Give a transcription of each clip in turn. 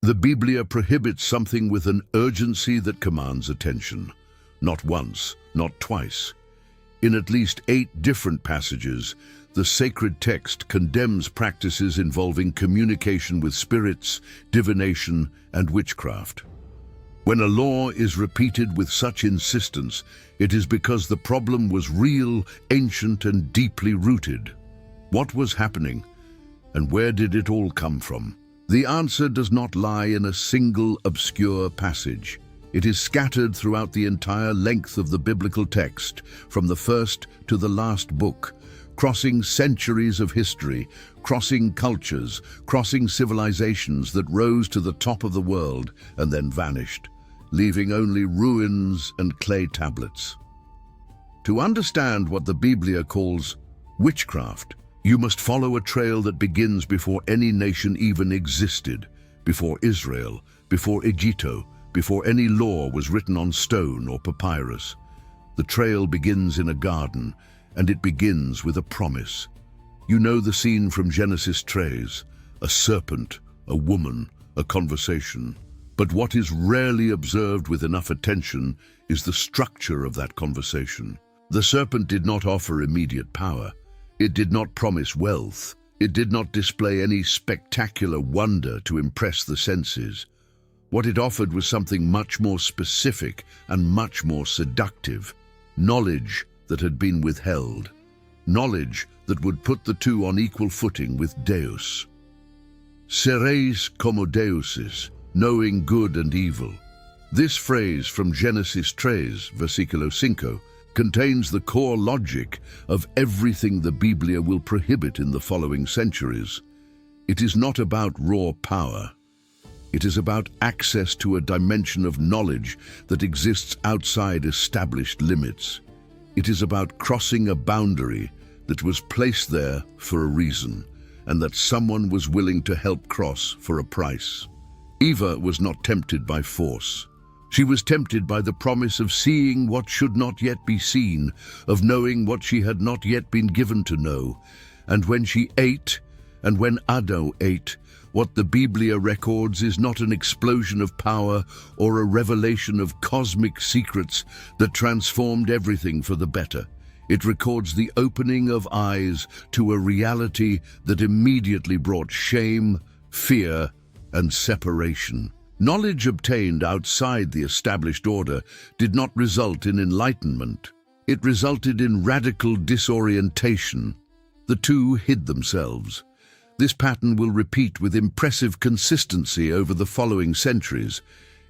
The Biblia prohibits something with an urgency that commands attention. Not once, not twice. In at least 8 different passages, the sacred text condemns practices involving communication with spirits, divination, and witchcraft. When a law is repeated with such insistence, it is because the problem was real, ancient, and deeply rooted. What was happening, and where did it all come from? The answer does not lie in a single obscure passage. It is scattered throughout the entire length of the biblical text, from the first to the last book, crossing centuries of history, crossing cultures, crossing civilizations that rose to the top of the world and then vanished, leaving only ruins and clay tablets. To understand what the Biblia calls witchcraft, you must follow a trail that begins before any nation even existed, before Israel, before Egypt, before any law was written on stone or papyrus. The trail begins in a garden, and it begins with a promise. You know the scene from Genesis 3, a serpent, a woman, a conversation. But what is rarely observed with enough attention is the structure of that conversation. The serpent did not offer immediate power. It did not promise wealth. It did not display any spectacular wonder to impress the senses. What it offered was something much more specific and much more seductive. Knowledge that had been withheld. Knowledge that would put the two on equal footing with Deus. Sereis como deuses, knowing good and evil. This phrase from Genesis 3, versículo 5, contains the core logic of everything the Biblia will prohibit in the following centuries. It is not about raw power. It is about access to a dimension of knowledge that exists outside established limits. It is about crossing a boundary that was placed there for a reason, and that someone was willing to help cross for a price. Eva was not tempted by force. She was tempted by the promise of seeing what should not yet be seen, of knowing what she had not yet been given to know. And when she ate, and when Adam ate, what the Biblia records is not an explosion of power or a revelation of cosmic secrets that transformed everything for the better. It records the opening of eyes to a reality that immediately brought shame, fear, and separation. Knowledge obtained outside the established order did not result in enlightenment. It resulted in radical disorientation. The two hid themselves. This pattern will repeat with impressive consistency over the following centuries,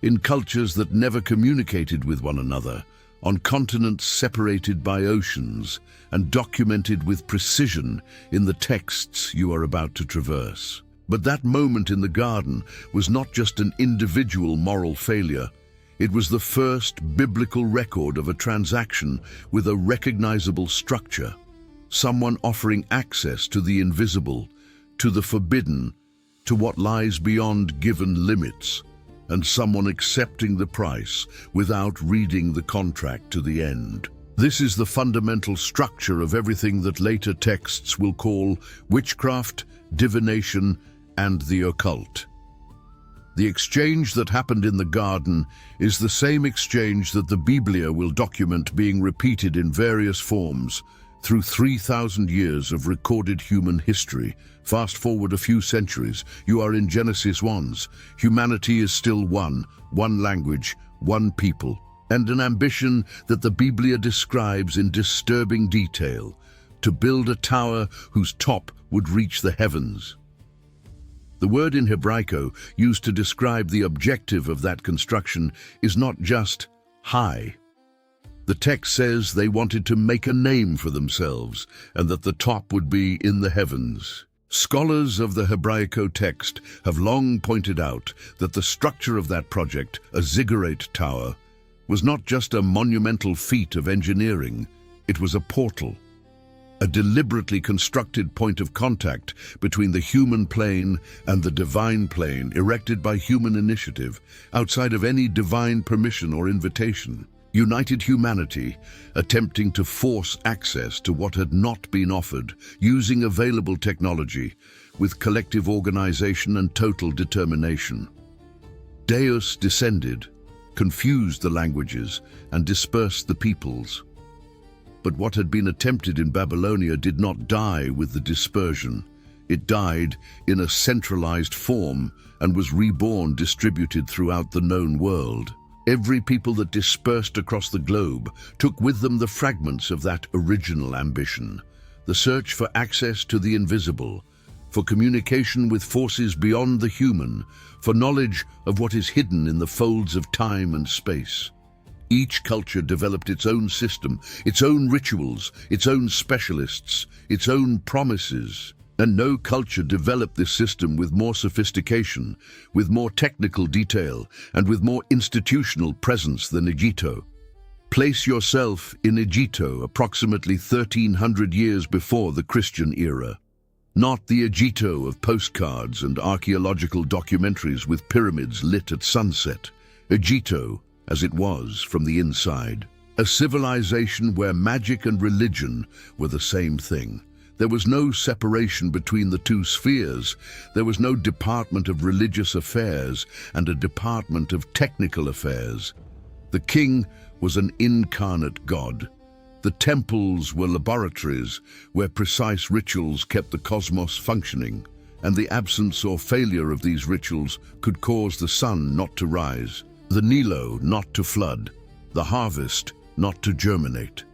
in cultures that never communicated with one another, on continents separated by oceans, and documented with precision in the texts you are about to traverse. But that moment in the garden was not just an individual moral failure. It was the first biblical record of a transaction with a recognizable structure. Someone offering access to the invisible, to the forbidden, to what lies beyond given limits, and someone accepting the price without reading the contract to the end. This is the fundamental structure of everything that later texts will call witchcraft, divination, and the occult. The exchange that happened in the garden is the same exchange that the Biblia will document being repeated in various forms through 3,000 years of recorded human history. Fast forward a few centuries, you are in Genesis 1. Humanity is still one language, one people, and an ambition that the Biblia describes in disturbing detail, to build a tower whose top would reach the heavens. The word in Hebraico used to describe the objective of that construction is not just high. The text says they wanted to make a name for themselves and that the top would be in the heavens. Scholars of the Hebraico text have long pointed out that the structure of that project, a ziggurat tower, was not just a monumental feat of engineering, it was a portal. A deliberately constructed point of contact between the human plane and the divine plane, erected by human initiative, outside of any divine permission or invitation. United humanity, attempting to force access to what had not been offered, using available technology, with collective organization and total determination. Deus descended, confused the languages, and dispersed the peoples. But what had been attempted in Babylonia did not die with the dispersion. It died in a centralized form and was reborn, distributed throughout the known world. Every people that dispersed across the globe took with them the fragments of that original ambition, the search for access to the invisible, for communication with forces beyond the human, for knowledge of what is hidden in the folds of time and space. Each culture developed its own system, its own rituals, its own specialists, its own promises. And no culture developed this system with more sophistication, with more technical detail, and with more institutional presence than Egitto. Place yourself in Egitto approximately 1300 years before the Christian era. Not the Egitto of postcards and archaeological documentaries with pyramids lit at sunset. Egitto, as it was from the inside. A civilization where magic and religion were the same thing. There was no separation between the two spheres. There was no department of religious affairs and a department of technical affairs. The king was an incarnate god. The temples were laboratories where precise rituals kept the cosmos functioning, and the absence or failure of these rituals could cause the sun not to rise, the Nilo not to flood, the harvest not to germinate.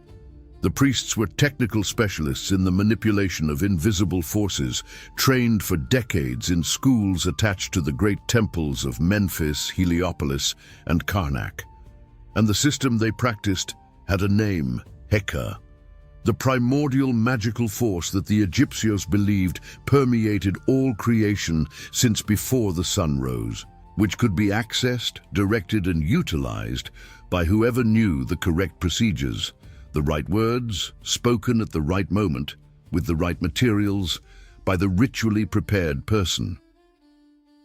The priests were technical specialists in the manipulation of invisible forces, trained for decades in schools attached to the great temples of Memphis, Heliopolis, and Karnak. And the system they practiced had a name, Heka, the primordial magical force that the Egyptians believed permeated all creation since before the sun rose, which could be accessed, directed, and utilized by whoever knew the correct procedures. The right words, spoken at the right moment, with the right materials, by the ritually prepared person.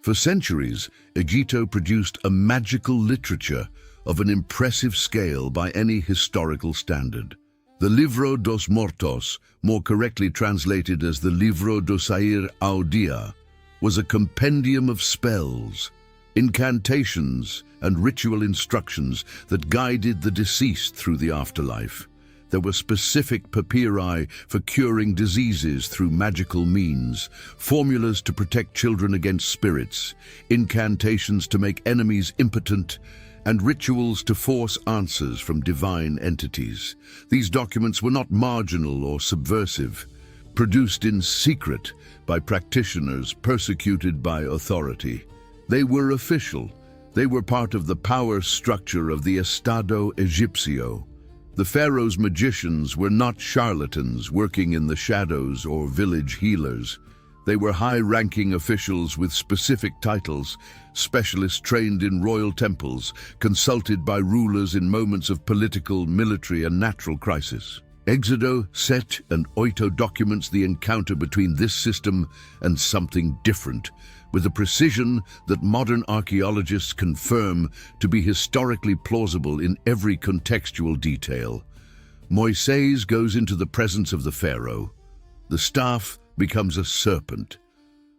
For centuries, Egitto produced a magical literature of an impressive scale by any historical standard. The Livro dos Mortos, more correctly translated as the Livro do Sair ao Dia, was a compendium of spells, incantations, and ritual instructions that guided the deceased through the afterlife. There were specific papyri for curing diseases through magical means, formulas to protect children against spirits, incantations to make enemies impotent, and rituals to force answers from divine entities. These documents were not marginal or subversive, produced in secret by practitioners persecuted by authority. They were official. They were part of the power structure of the Estado Egipcio. The pharaoh's magicians were not charlatans working in the shadows or village healers. They were high-ranking officials with specific titles, specialists trained in royal temples, consulted by rulers in moments of political, military, and natural crisis. Exodo, Set, and Oito documents the encounter between this system and something different, with a precision that modern archaeologists confirm to be historically plausible in every contextual detail. Moises goes into the presence of the pharaoh. The staff becomes a serpent.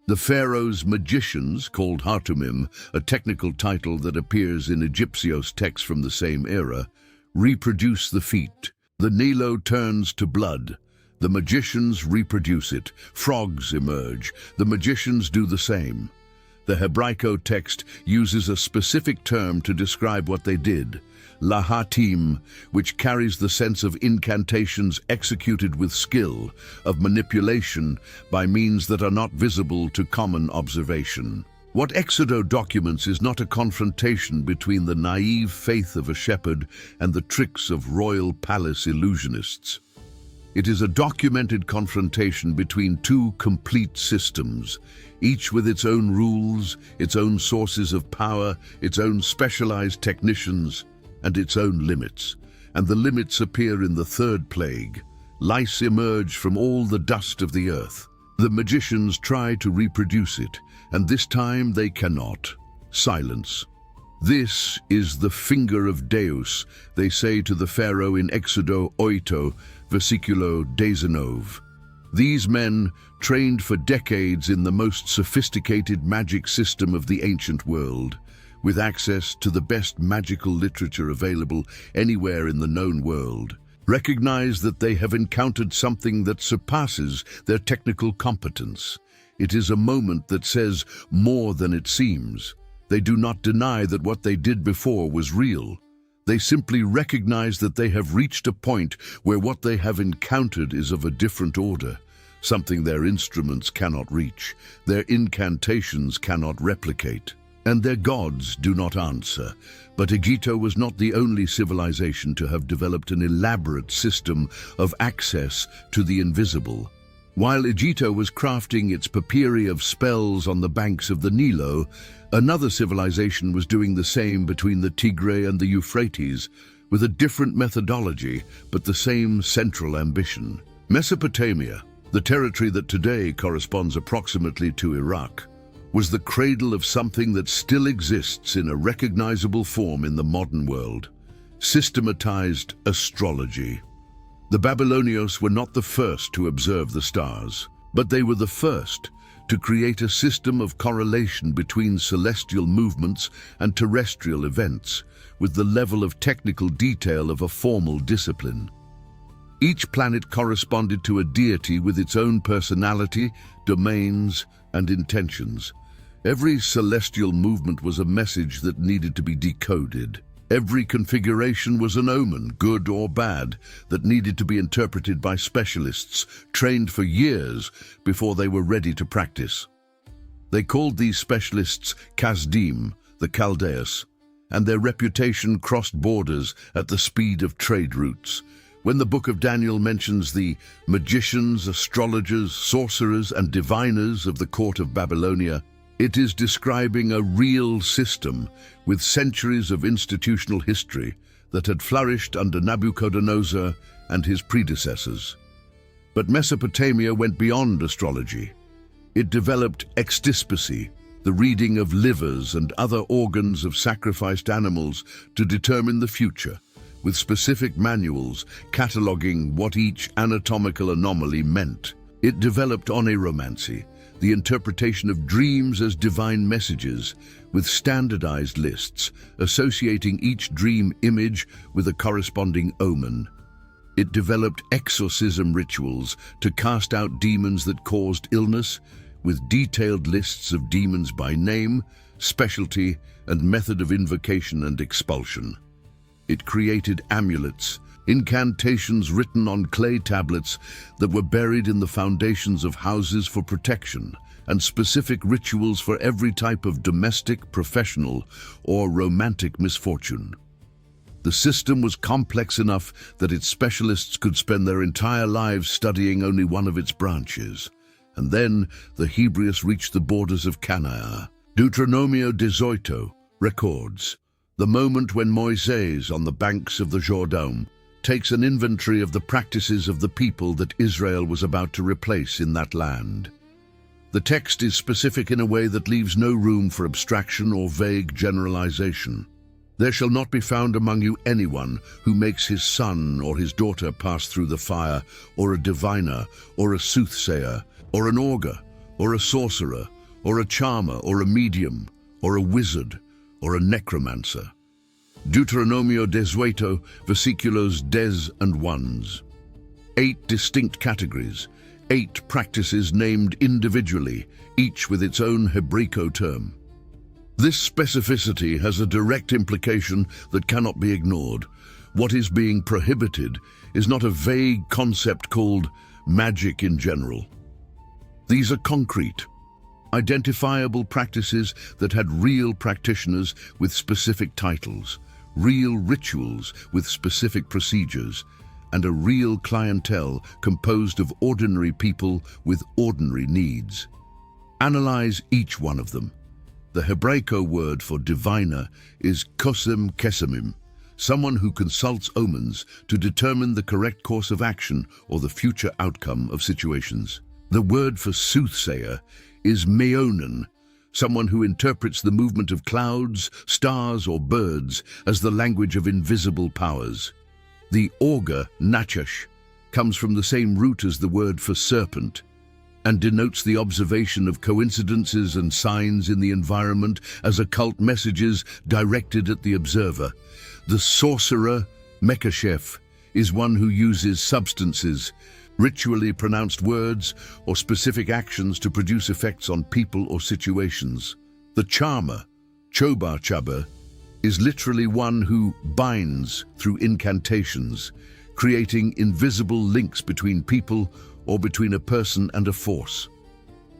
The pharaoh's magicians, called Hatumim, a technical title that appears in Egyptios texts from the same era, reproduce the feat. The Nilo turns to blood. The magicians reproduce it. Frogs emerge. The magicians do the same. The Hebraico text uses a specific term to describe what they did, lahatim, which carries the sense of incantations executed with skill, of manipulation by means that are not visible to common observation. What Exodo documents is not a confrontation between the naive faith of a shepherd and the tricks of royal palace illusionists. It is a documented confrontation between two complete systems, each with its own rules, its own sources of power, its own specialized technicians, and its own limits. And the limits appear in the third plague. Lice emerge from all the dust of the earth. The magicians try to reproduce it, and this time they cannot. Silence. This is the finger of Deus, they say to the pharaoh in Exodo 8, versiculo 19. These men, trained for decades in the most sophisticated magic system of the ancient world, with access to the best magical literature available anywhere in the known world, recognize that they have encountered something that surpasses their technical competence. It is a moment that says more than it seems. They do not deny that what they did before was real. They simply recognize that they have reached a point where what they have encountered is of a different order, something their instruments cannot reach, their incantations cannot replicate, and their gods do not answer. But Egitto was not the only civilization to have developed an elaborate system of access to the invisible. While Egitto was crafting its papyri of spells on the banks of the Nilo, another civilization was doing the same between the Tigray and the Euphrates, with a different methodology, but the same central ambition. Mesopotamia, the territory that today corresponds approximately to Iraq, was the cradle of something that still exists in a recognizable form in the modern world: systematized astrology. The Babylonians were not the first to observe the stars, but they were the first to create a system of correlation between celestial movements and terrestrial events, with the level of technical detail of a formal discipline. Each planet corresponded to a deity with its own personality, domains, and intentions. Every celestial movement was a message that needed to be decoded. Every configuration was an omen, good or bad, that needed to be interpreted by specialists trained for years before they were ready to practice. They called these specialists Kasdim, the Chaldeus, and their reputation crossed borders at the speed of trade routes. When the Book of Daniel mentions the magicians, astrologers, sorcerers, and diviners of the court of Babylonia, it is describing a real system with centuries of institutional history that had flourished under Nabucodonosor and his predecessors. But Mesopotamia went beyond astrology. It developed extispicy, the reading of livers and other organs of sacrificed animals to determine the future, with specific manuals cataloging what each anatomical anomaly meant. It developed oniromancy, the interpretation of dreams as divine messages, with standardized lists associating each dream image with a corresponding omen. It developed exorcism rituals to cast out demons that caused illness, with detailed lists of demons by name, specialty, and method of invocation and expulsion. It created amulets, incantations written on clay tablets that were buried in the foundations of houses for protection, and specific rituals for every type of domestic, professional, or romantic misfortune. The system was complex enough that its specialists could spend their entire lives studying only one of its branches. And then the Hebraeus reached the borders of Canaan. Deuteronomio 18 records the moment when Moises, on the banks of the Jordan, takes an inventory of the practices of the people that Israel was about to replace in that land. The text is specific in a way that leaves no room for abstraction or vague generalization. There shall not be found among you anyone who makes his son or his daughter pass through the fire, or a diviner, or a soothsayer, or an augur, or a sorcerer, or a charmer, or a medium, or a wizard, or a necromancer. Deuteronomio 18, versículos 10 and 1. 8 distinct categories, 8 practices named individually, each with its own Hebraico term. This specificity has a direct implication that cannot be ignored. What is being prohibited is not a vague concept called magic in general. These are concrete, identifiable practices that had real practitioners with specific titles, real rituals with specific procedures, and a real clientele composed of ordinary people with ordinary needs. Analyze each one of them. The Hebraico word for diviner is kosem kesemim, someone who consults omens to determine the correct course of action or the future outcome of situations. The word for soothsayer is meonan, someone who interprets the movement of clouds, stars, or birds as the language of invisible powers. The augur, nachash, comes from the same root as the word for serpent, and denotes the observation of coincidences and signs in the environment as occult messages directed at the observer. The sorcerer, Mekashef, is one who uses substances, ritually pronounced words, or specific actions to produce effects on people or situations. The charmer, Choba Chaba, is literally one who binds through incantations, creating invisible links between people or between a person and a force.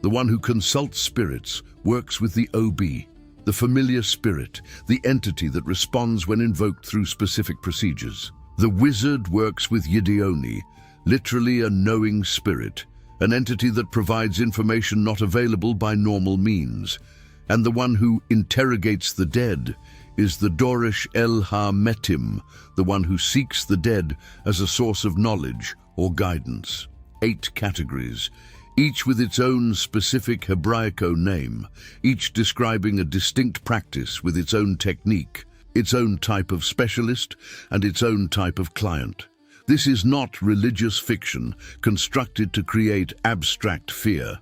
The one who consults spirits works with the Obi, the familiar spirit, the entity that responds when invoked through specific procedures. The wizard works with Yidioni, literally a knowing spirit, an entity that provides information not available by normal means. And the one who interrogates the dead is the Dorish El Ha-Metim, the one who seeks the dead as a source of knowledge or guidance. 8 categories, each with its own specific Hebraico name, each describing a distinct practice with its own technique, its own type of specialist, and its own type of client. This is not religious fiction constructed to create abstract fear.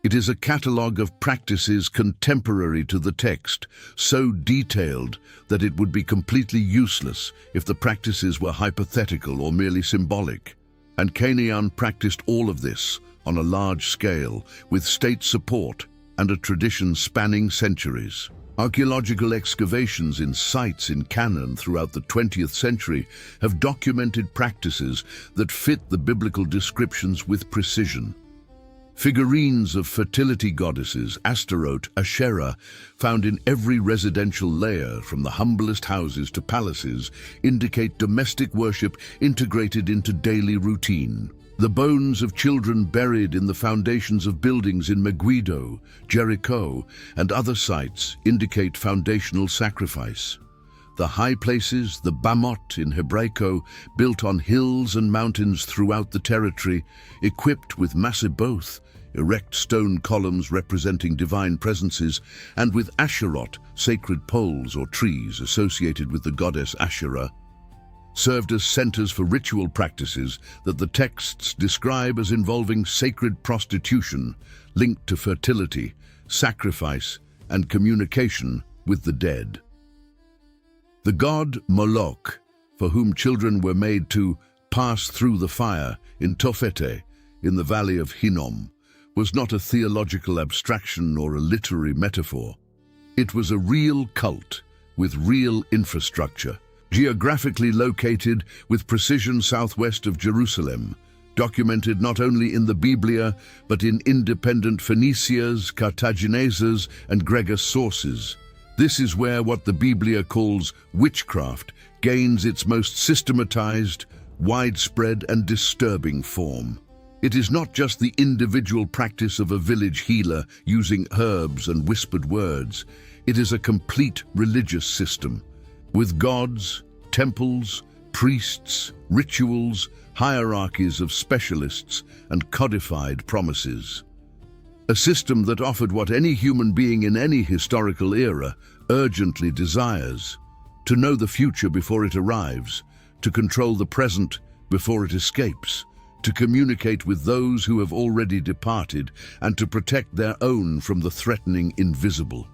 It is a catalogue of practices contemporary to the text, so detailed that it would be completely useless if the practices were hypothetical or merely symbolic. And Canaan practiced all of this on a large scale, with state support and a tradition spanning centuries. Archaeological excavations in sites in Canaan throughout the 20th century have documented practices that fit the biblical descriptions with precision. Figurines of fertility goddesses, Astaroth, Asherah, found in every residential layer, from the humblest houses to palaces, indicate domestic worship integrated into daily routine. The bones of children buried in the foundations of buildings in Megiddo, Jericho, and other sites indicate foundational sacrifice. The high places, the Bamot in Hebraico, built on hills and mountains throughout the territory, equipped with Massiboth, erect stone columns representing divine presences, and with Asherot, sacred poles or trees associated with the goddess Asherah, served as centers for ritual practices that the texts describe as involving sacred prostitution linked to fertility, sacrifice, and communication with the dead. The god Moloch, for whom children were made to pass through the fire in Tofete, in the valley of Hinnom, was not a theological abstraction or a literary metaphor. It was a real cult with real infrastructure, geographically located with precision southwest of Jerusalem, documented not only in the Biblia but in independent Phoenicias, Cartagineses, and Gregor sources. This is where what the Biblia calls witchcraft gains its most systematized, widespread, and disturbing form. It is not just the individual practice of a village healer using herbs and whispered words. It is a complete religious system, with gods, temples, priests, rituals, hierarchies of specialists, and codified promises. A system that offered what any human being in any historical era urgently desires: to know the future before it arrives, to control the present before it escapes, to communicate with those who have already departed, and to protect their own from the threatening invisible.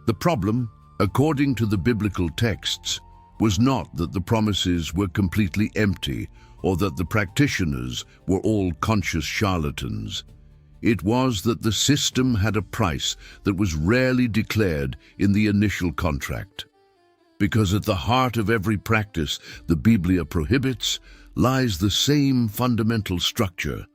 The problem, according to the biblical texts, was not that the promises were completely empty or that the practitioners were all conscious charlatans. It was that the system had a price that was rarely declared in the initial contract. Because at the heart of every practice the Biblia prohibits lies the same fundamental structure: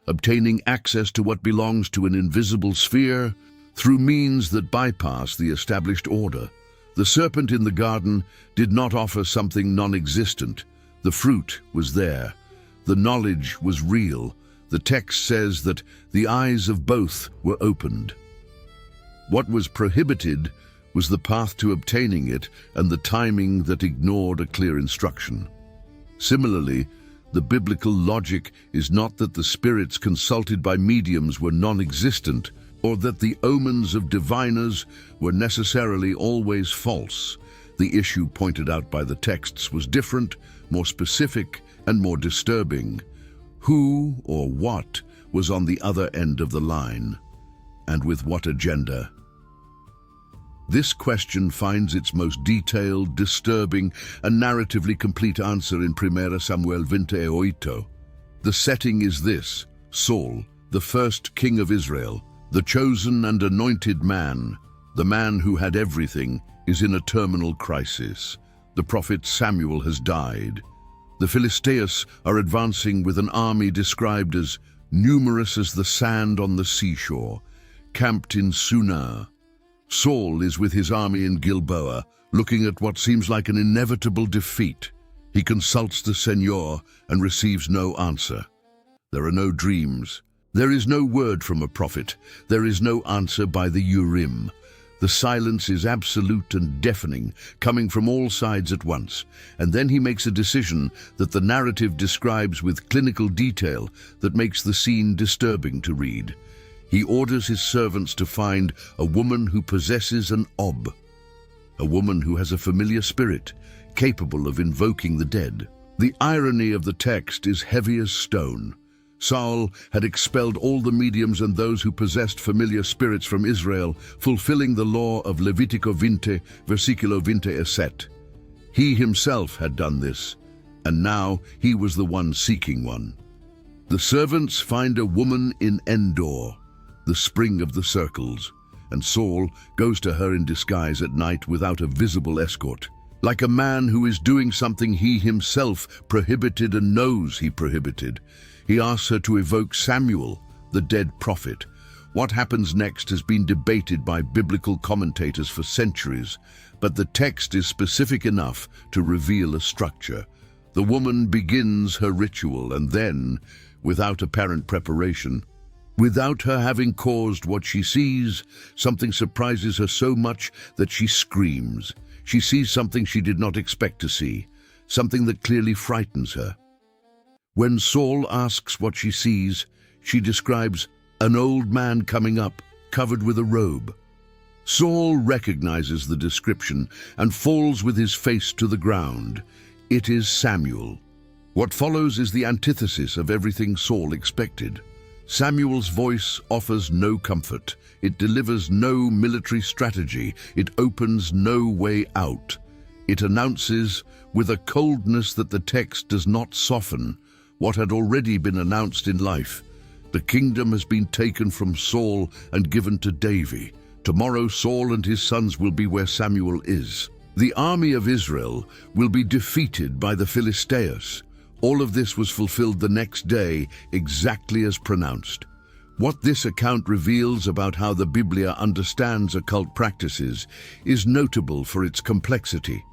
obtaining access to what belongs to an invisible sphere through means that bypass the established order. The serpent in the garden did not offer something non-existent. The fruit was there. The knowledge was real. The text says that the eyes of both were opened. What was prohibited was the path to obtaining it and the timing that ignored a clear instruction. Similarly, the biblical logic is not that the spirits consulted by mediums were non-existent, or that the omens of diviners were necessarily always false. The issue pointed out by the texts was different, more specific, and more disturbing. Who or what was on the other end of the line, and with what agenda? This question finds its most detailed, disturbing, and narratively complete answer in 1 Samuel 28. The setting is this: Saul, the first king of Israel, the chosen and anointed man, the man who had everything, is in a terminal crisis. The prophet Samuel has died. The Philistines are advancing with an army described as numerous as the sand on the seashore, camped in Sunnah. Saul is with his army in Gilboa, looking at what seems like an inevitable defeat. He consults the Señor and receives no answer. There are no dreams. There is no word from a prophet. There is no answer by the Urim. The silence is absolute and deafening, coming from all sides at once. And then he makes a decision that the narrative describes with clinical detail that makes the scene disturbing to read. He orders his servants to find a woman who possesses an ob, a woman who has a familiar spirit, capable of invoking the dead. The irony of the text is heavy as stone. Saul had expelled all the mediums and those who possessed familiar spirits from Israel, fulfilling the law of Levitico 20, versiculo 27. He himself had done this, and now he was the one seeking one. The servants find a woman in Endor, the spring of the circles, and Saul goes to her in disguise at night without a visible escort. Like a man who is doing something he himself prohibited and knows he prohibited, he asks her to evoke Samuel, the dead prophet. What happens next has been debated by biblical commentators for centuries, but the text is specific enough to reveal a structure. The woman begins her ritual, and then, without apparent preparation, without her having caused what she sees, something surprises her so much that she screams. She sees something she did not expect to see, something that clearly frightens her. When Saul asks what she sees, she describes an old man coming up, covered with a robe. Saul recognizes the description and falls with his face to the ground. It is Samuel. What follows is the antithesis of everything Saul expected. Samuel's voice offers no comfort. It delivers no military strategy. It opens no way out. It announces, with a coldness that the text does not soften, what had already been announced in life. The kingdom has been taken from Saul and given to David. Tomorrow Saul and his sons will be where Samuel is. The army of Israel will be defeated by the Philistines. All of this was fulfilled the next day, exactly as pronounced. What this account reveals about how the Biblia understands occult practices is notable for its complexity.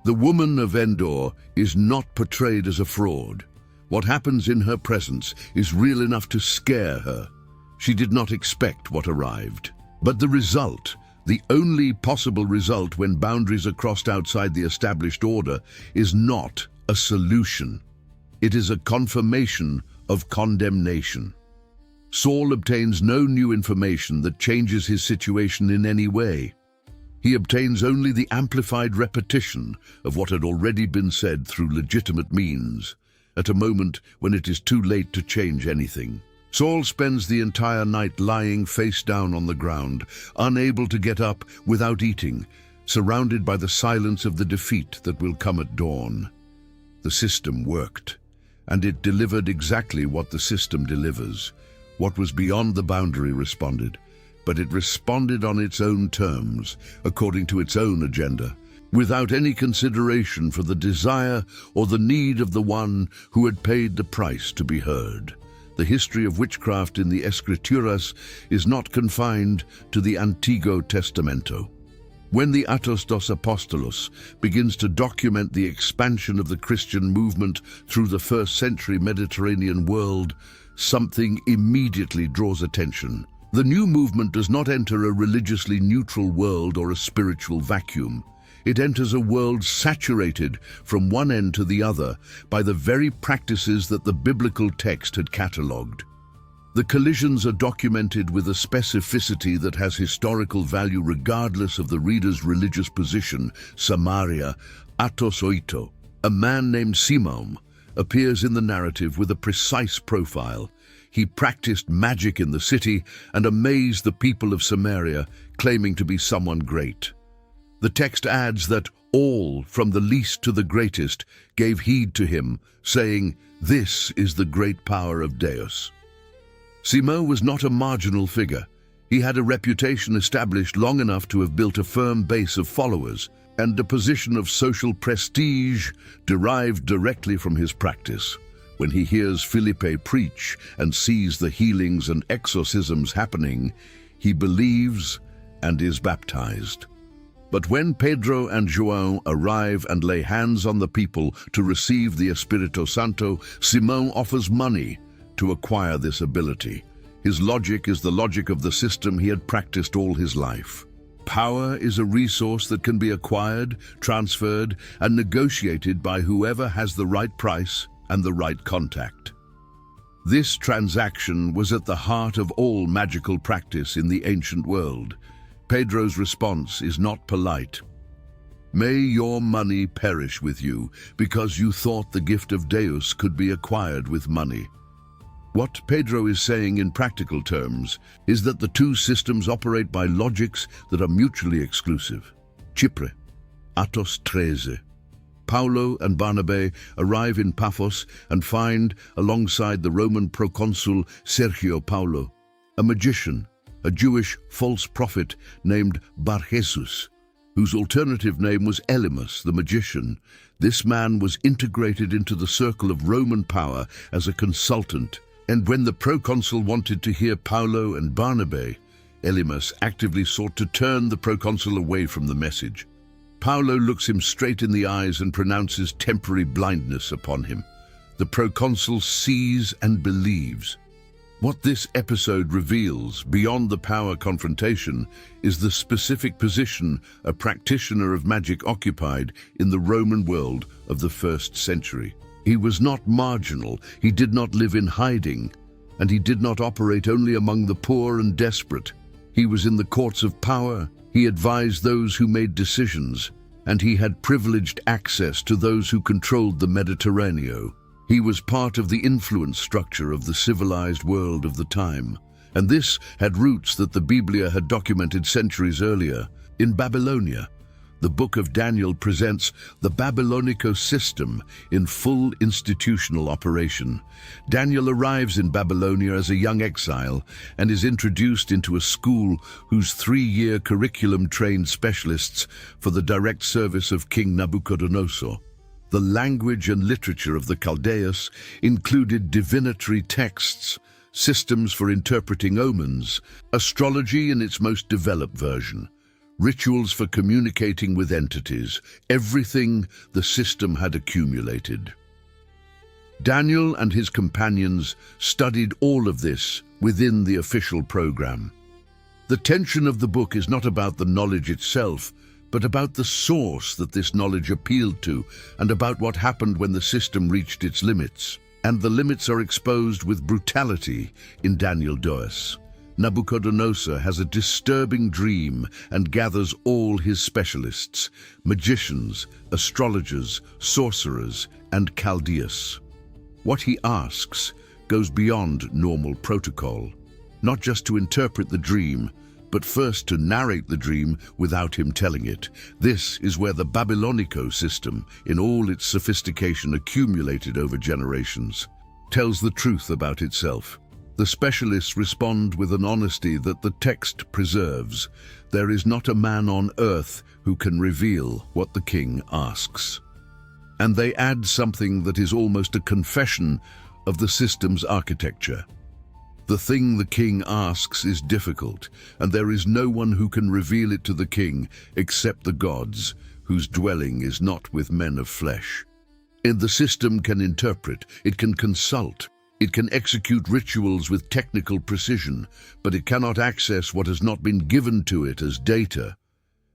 The woman of Endor is not portrayed as a fraud. What happens in her presence is real enough to scare her. She did not expect what arrived. But the result, the only possible result when boundaries are crossed outside the established order, is not a solution. It is a confirmation of condemnation. Saul obtains no new information that changes his situation in any way. He obtains only the amplified repetition of what had already been said through legitimate means, at a moment when it is too late to change anything. Saul spends the entire night lying face down on the ground, unable to get up without eating, surrounded by the silence of the defeat that will come at dawn. The system worked, and it delivered exactly what the system delivers. What was beyond the boundary responded, but it responded on its own terms, according to its own agenda, without any consideration for the desire or the need of the one who had paid the price to be heard. The history of witchcraft in the Escrituras is not confined to the Antiguo Testamento. When the Atos dos Apostolos begins to document the expansion of the Christian movement through the first-century Mediterranean world, something immediately draws attention. The new movement does not enter a religiously neutral world or a spiritual vacuum. It enters a world saturated from one end to the other by the very practices that the biblical text had catalogued. The collisions are documented with a specificity that has historical value regardless of the reader's religious position. Samaria, Atos Oito, a man named Simon, appears in the narrative with a precise profile. He practiced magic in the city and amazed the people of Samaria, claiming to be someone great. The text adds that all, from the least to the greatest, gave heed to him, saying, "This is the great power of Deus." Simon was not a marginal figure. He had a reputation established long enough to have built a firm base of followers and a position of social prestige derived directly from his practice. When he hears Felipe preach and sees the healings and exorcisms happening, he believes and is baptized. But when Pedro and João arrive and lay hands on the people to receive the Espírito Santo, Simon offers money to acquire this ability. His logic is the logic of the system he had practiced all his life. Power is a resource that can be acquired, transferred, and negotiated by whoever has the right price and the right contact. This transaction was at the heart of all magical practice in the ancient world. Pedro's response is not polite. "May your money perish with you, because you thought the gift of Deus could be acquired with money." What Pedro is saying in practical terms is that the two systems operate by logics that are mutually exclusive. Chipre, Atos 13. Paulo and Barnabé arrive in Paphos and find, alongside the Roman proconsul Sergio Paulo, a magician, a Jewish false prophet named Bar Jesus, whose alternative name was Elymas, the magician. This man was integrated into the circle of Roman power as a consultant, and when the proconsul wanted to hear Paulo and Barnabé, Elymas actively sought to turn the proconsul away from the message. Paulo looks him straight in the eyes and pronounces temporary blindness upon him. The proconsul sees and believes. What this episode reveals, beyond the power confrontation, is the specific position a practitioner of magic occupied in the Roman world of the 1st century. He was not marginal, he did not live in hiding, and he did not operate only among the poor and desperate. He was in the courts of power, he advised those who made decisions, and he had privileged access to those who controlled the Mediterranean. He was part of the influence structure of the civilized world of the time, and this had roots that the Biblia had documented centuries earlier. In Babylonia, the Book of Daniel presents the Babylonico system in full institutional operation. Daniel arrives in Babylonia as a young exile and is introduced into a school whose 3-year curriculum trained specialists for the direct service of King Nabucodonosor. The language and literature of the Chaldeus included divinatory texts, systems for interpreting omens, astrology in its most developed version, rituals for communicating with entities, everything the system had accumulated. Daniel and his companions studied all of this within the official program. The tension of the book is not about the knowledge itself, but about the source that this knowledge appealed to, and about what happened when the system reached its limits. And the limits are exposed with brutality in Daniel 2. Nabucodonosor has a disturbing dream and gathers all his specialists, magicians, astrologers, sorcerers, and Chaldeus. What he asks goes beyond normal protocol, not just to interpret the dream, but first to narrate the dream without him telling it. This is where the Babylonico system, in all its sophistication accumulated over generations, tells the truth about itself. The specialists respond with an honesty that the text preserves. There is not a man on earth who can reveal what the king asks. And they add something that is almost a confession of the system's architecture. The thing the king asks is difficult, and there is no one who can reveal it to the king except the gods, whose dwelling is not with men of flesh. And the system can interpret, it can consult, it can execute rituals with technical precision, but it cannot access what has not been given to it as data.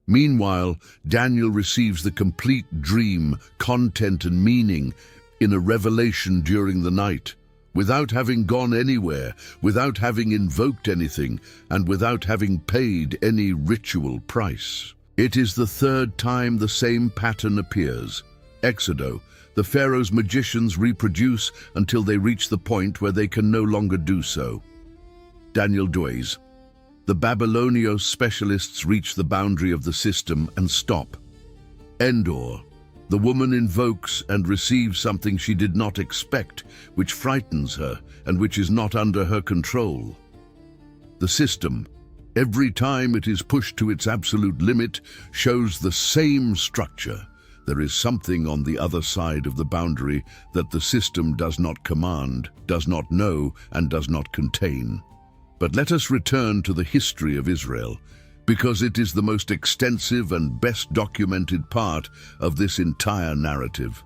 Meanwhile, Daniel receives the complete dream, content and meaning in a revelation during the night, without having gone anywhere, without having invoked anything, and without having paid any ritual price. It is the third time the same pattern appears. Exodo, the pharaoh's magicians reproduce until they reach the point where they can no longer do so. Daniel Duys, the Babylonios specialists reach the boundary of the system and stop. Endor, the woman invokes and receives something she did not expect, which frightens her and which is not under her control. The system, every time it is pushed to its absolute limit, shows the same structure. There is something on the other side of the boundary that the system does not command, does not know, and does not contain. But let us return to the history of Israel, because it is the most extensive and best documented part of this entire narrative.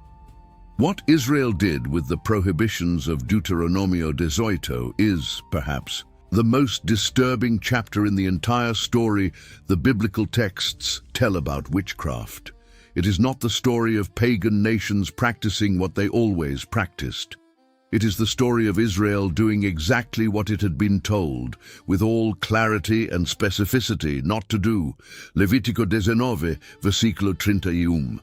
What Israel did with the prohibitions of Deuteronomio 18 is, perhaps, the most disturbing chapter in the entire story. The biblical texts tell about witchcraft. It is not the story of pagan nations practicing what they always practiced. It is the story of Israel doing exactly what it had been told, with all clarity and specificity not to do. Levítico 19, versículo 31.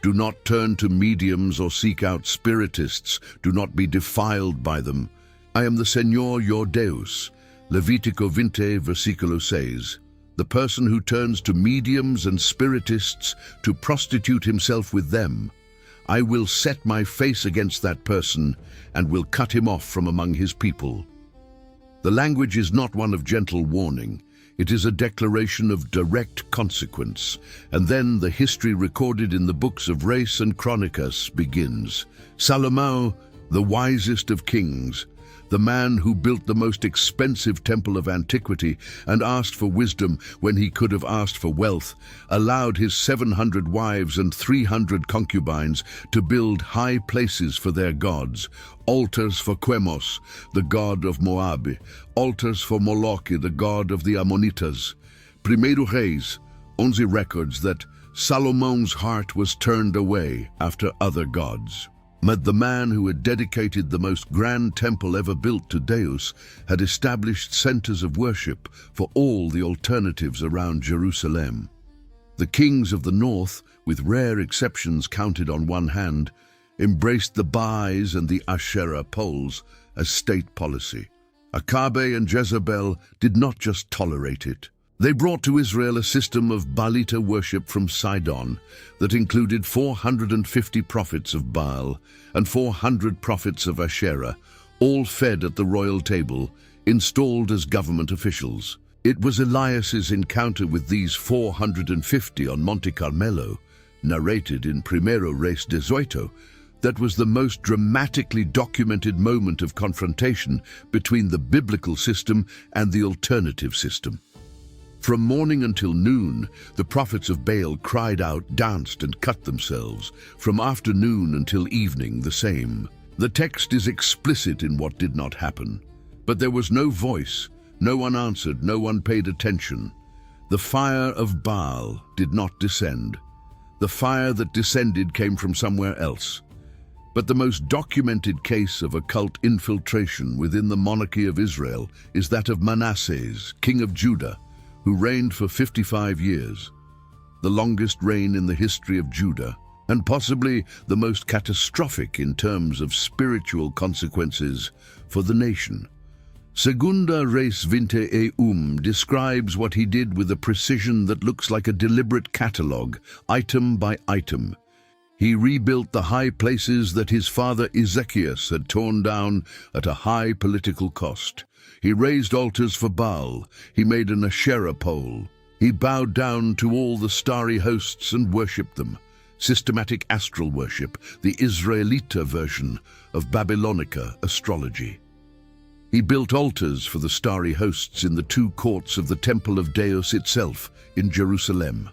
Do not turn to mediums or seek out spiritists. Do not be defiled by them. I am the Señor your Deus. Levítico 20, versículo 6. The person who turns to mediums and spiritists to prostitute himself with them, I will set my face against that person and will cut him off from among his people. The language is not one of gentle warning. It is a declaration of direct consequence. And then the history recorded in the books of Race and Chronicus begins. Salomon, the wisest of kings, the man who built the most expensive temple of antiquity and asked for wisdom when he could have asked for wealth, allowed his 700 wives and 300 concubines to build high places for their gods, altars for Quemos, the god of Moab, altars for Moloch, the god of the Ammonitas. Primeiro Reis 11 records that Salomon's heart was turned away after other gods. But the man who had dedicated the most grand temple ever built to Deus had established centers of worship for all the alternatives around Jerusalem. The kings of the north, with rare exceptions counted on one hand, embraced the Baals and the Asherah poles as state policy. Achabe and Jezebel did not just tolerate it. They brought to Israel a system of Baalita worship from Sidon that included 450 prophets of Baal and 400 prophets of Asherah, all fed at the royal table, installed as government officials. It was Elias's encounter with these 450 on Monte Carmelo, narrated in Primeiro Reis 18, that was the most dramatically documented moment of confrontation between the biblical system and the alternative system. From morning until noon, the prophets of Baal cried out, danced, and cut themselves. From afternoon until evening, the same. The text is explicit in what did not happen. But there was no voice, no one answered, no one paid attention. The fire of Baal did not descend. The fire that descended came from somewhere else. But the most documented case of occult infiltration within the monarchy of Israel is that of Manasseh, king of Judah, who reigned for 55 years, the longest reign in the history of Judah, and possibly the most catastrophic in terms of spiritual consequences for the nation. Segunda Reis 20 describes what he did with a precision that looks like a deliberate catalogue, item by item. He rebuilt the high places that his father Ezekias had torn down at a high political cost. He raised altars for Baal. He made an Asherah pole. He bowed down to all the starry hosts and worshipped them. Systematic astral worship, the Israelita version of Babylonica astrology. He built altars for the starry hosts in the two courts of the Temple of Deus itself in Jerusalem.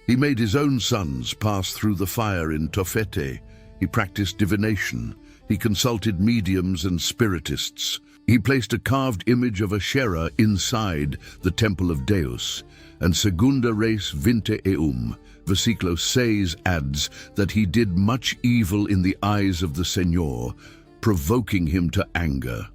He made his own sons pass through the fire in Tophet. He practiced divination. He consulted mediums and spiritists. He placed a carved image of Asherah inside the Temple of Deus, and Segunda Reis 20 versículo 6 adds that he did much evil in the eyes of the Señor, provoking him to anger.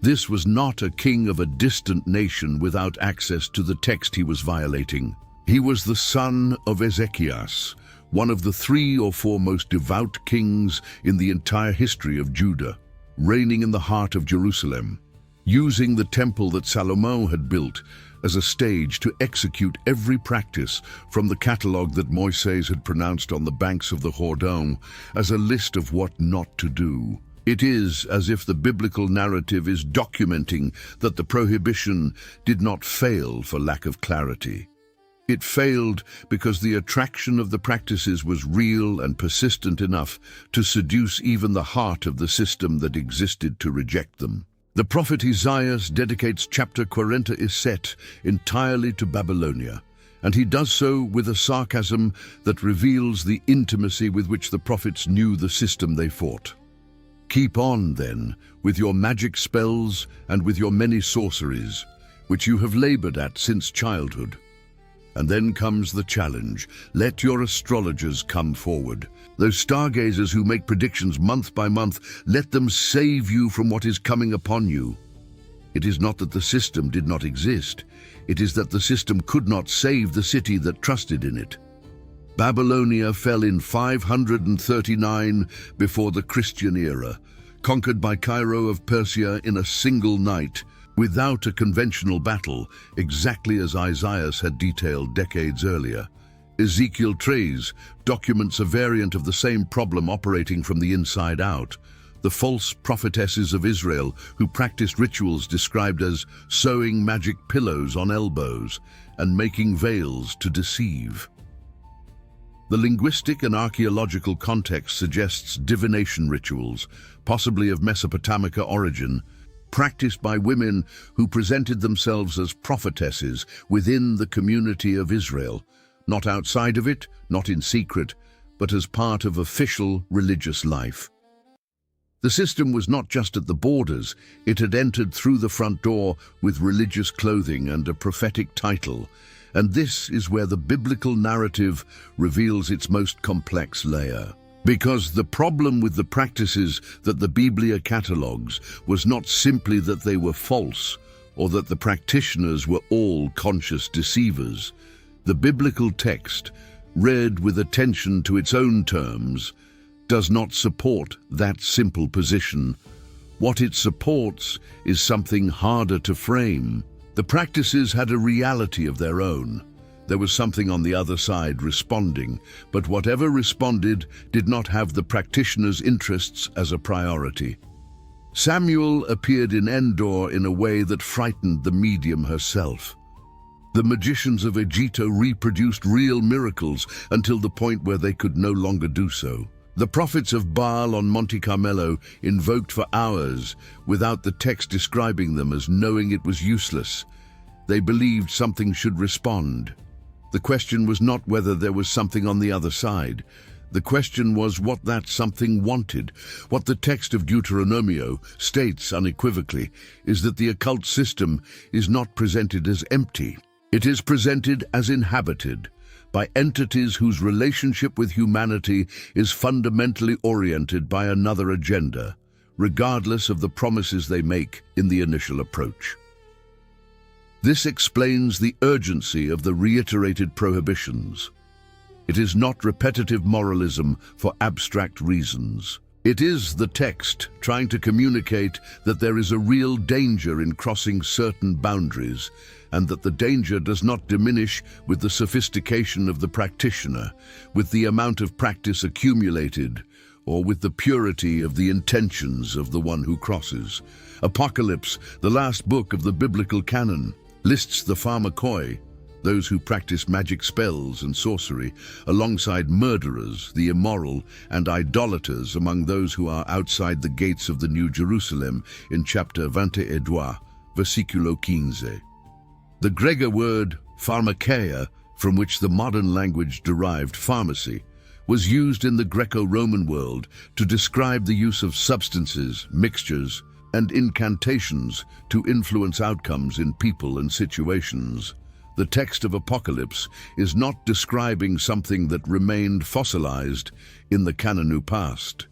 This was not a king of a distant nation without access to the text he was violating. He was the son of Ezekias, one of the 3 or 4 most devout kings in the entire history of Judah, reigning in the heart of Jerusalem, using the temple that Salomon had built as a stage to execute every practice from the catalogue that Moises had pronounced on the banks of the Jordan as a list of what not to do. It is as if the biblical narrative is documenting that the prohibition did not fail for lack of clarity. It failed because the attraction of the practices was real and persistent enough to seduce even the heart of the system that existed to reject them. The prophet Isaiah dedicates chapter 47 entirely to Babylonia, and he does so with a sarcasm that reveals the intimacy with which the prophets knew the system they fought. Keep on, then, with your magic spells and with your many sorceries, which you have labored at since childhood. And then comes the challenge. Let your astrologers come forward. Those stargazers who make predictions month by month, let them save you from what is coming upon you. It is not that the system did not exist. It is that the system could not save the city that trusted in it. Babylonia fell in 539 before the Christian era, conquered by Cairo of Persia in a single night, without a conventional battle, exactly as Isaiah had detailed decades earlier. Ezekiel 3 documents a variant of the same problem operating from the inside out. The false prophetesses of Israel who practiced rituals described as sewing magic pillows on elbows and making veils to deceive. The linguistic and archaeological context suggests divination rituals, possibly of Mesopotamic origin, practiced by women who presented themselves as prophetesses within the community of Israel, not outside of it, not in secret, but as part of official religious life. The system was not just at the borders, it had entered through the front door with religious clothing and a prophetic title, and this is where the biblical narrative reveals its most complex layer. Because the problem with the practices that the Biblia catalogues was not simply that they were false or that the practitioners were all conscious deceivers. The biblical text, read with attention to its own terms, does not support that simple position. What it supports is something harder to frame. The practices had a reality of their own. There was something on the other side responding, but whatever responded did not have the practitioner's interests as a priority. Samuel appeared in Endor in a way that frightened the medium herself. The magicians of Egitto reproduced real miracles until the point where they could no longer do so. The prophets of Baal on Monte Carmelo invoked for hours without the text describing them as knowing it was useless. They believed something should respond. The question was not whether there was something on the other side. The question was what that something wanted. What the text of Deuteronomio states unequivocally is that the occult system is not presented as empty. It is presented as inhabited by entities whose relationship with humanity is fundamentally oriented by another agenda, regardless of the promises they make in the initial approach. This explains the urgency of the reiterated prohibitions. It is not repetitive moralism for abstract reasons. It is the text trying to communicate that there is a real danger in crossing certain boundaries, and that the danger does not diminish with the sophistication of the practitioner, with the amount of practice accumulated, or with the purity of the intentions of the one who crosses. Apocalypse, the last book of the biblical canon, lists the pharmakoi, those who practice magic spells and sorcery, alongside murderers, the immoral, and idolaters among those who are outside the gates of the New Jerusalem in chapter 22, versiculo 15. The Gregor word pharmakeia, from which the modern language derived pharmacy, was used in the Greco-Roman world to describe the use of substances, mixtures, and incantations to influence outcomes in people and situations. The text of Apocalypse is not describing something that remained fossilized in the Canonu past.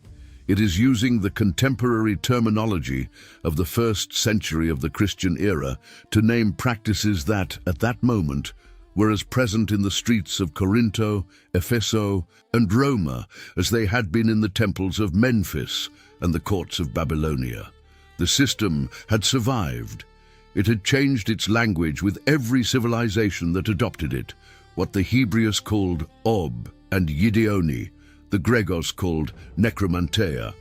It is using the contemporary terminology of the 1st century of the Christian era to name practices that, at that moment, were as present in the streets of Corinto, Epheso, and Roma as they had been in the temples of Memphis and the courts of Babylonia. The system had survived. It had changed its language with every civilization that adopted it, what the Hebrews called Ob and Gideoni, the Gregos called Necromantia,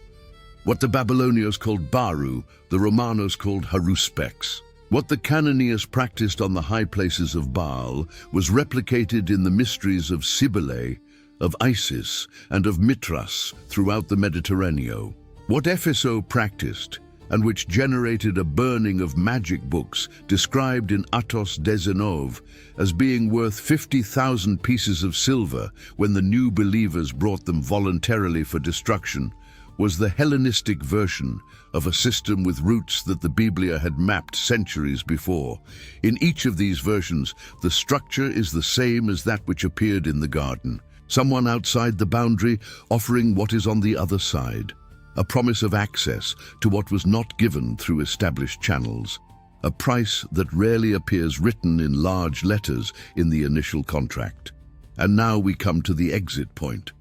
what the Babylonians called Baru, the Romanos called Haruspex. What the Canaanites practiced on the high places of Baal was replicated in the mysteries of Cybele, of Isis, and of Mithras throughout the Mediterranean. What Epheso practiced, and which generated a burning of magic books described in Atos Dezenov as being worth 50,000 pieces of silver when the new believers brought them voluntarily for destruction, was the Hellenistic version of a system with roots that the Biblia had mapped centuries before. In each of these versions, the structure is the same as that which appeared in the garden. Someone outside the boundary offering what is on the other side. A promise of access to what was not given through established channels. A price that rarely appears written in large letters in the initial contract. And now we come to the exit point.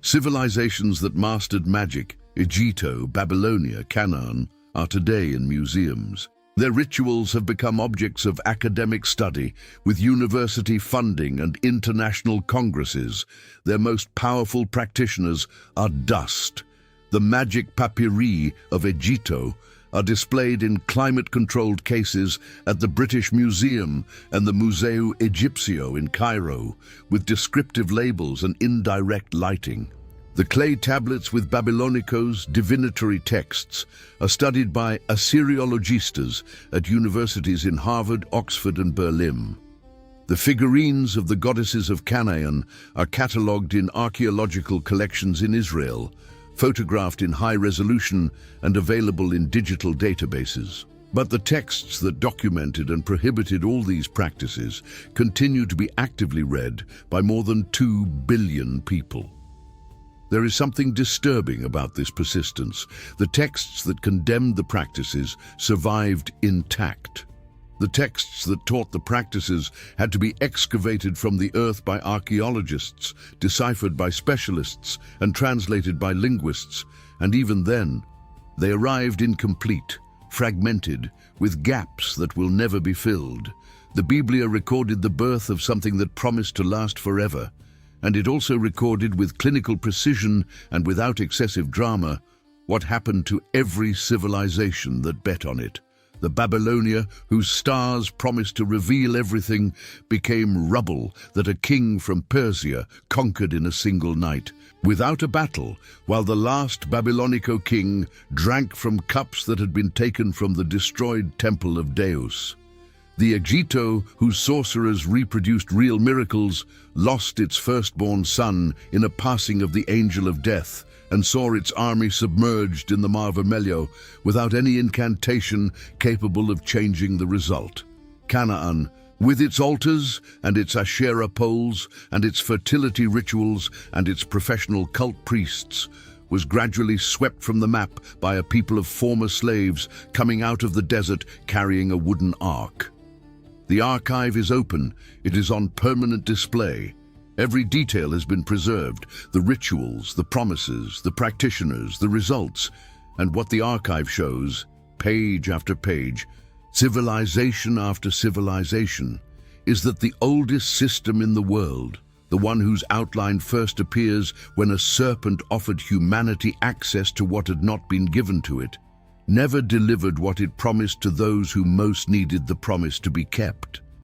Civilizations that mastered magic, Egypto, Babylonia, Canaan, are today in museums. Their rituals have become objects of academic study, with university funding and international congresses. Their most powerful practitioners are dust. The magic papyri of Egypto are displayed in climate-controlled cases at the British Museum and the Museo Egipcio in Cairo, with descriptive labels and indirect lighting. The clay tablets with Babylonicos divinatory texts are studied by Assyriologistas at universities in Harvard, Oxford, and Berlin. The figurines of the goddesses of Canaan are catalogued in archaeological collections in Israel, photographed in high resolution and available in digital databases. But the texts that documented and prohibited all these practices continue to be actively read by more than 2 billion people. There is something disturbing about this persistence. The texts that condemned the practices survived intact. The texts that taught the practices had to be excavated from the earth by archaeologists, deciphered by specialists, and translated by linguists, and even then, they arrived incomplete, fragmented, with gaps that will never be filled. The Biblia recorded the birth of something that promised to last forever, and it also recorded with clinical precision and without excessive drama what happened to every civilization that bet on it. The Babylonia, whose stars promised to reveal everything, became rubble that a king from Persia conquered in a single night, without a battle, while the last Babylonico king drank from cups that had been taken from the destroyed temple of Deus. The Egitto, whose sorcerers reproduced real miracles, lost its firstborn son in a passing of the angel of death, and saw its army submerged in the Mar Vermelho without any incantation capable of changing the result. Canaan, with its altars and its Asherah poles and its fertility rituals and its professional cult priests, was gradually swept from the map by a people of former slaves coming out of the desert carrying a wooden ark. The archive is open, it is on permanent display. Every detail has been preserved, the rituals, the promises, the practitioners, the results, and what the archive shows, page after page, civilization after civilization, is that the oldest system in the world, the one whose outline first appears when a serpent offered humanity access to what had not been given to it, never delivered what it promised to those who most needed the promise to be kept.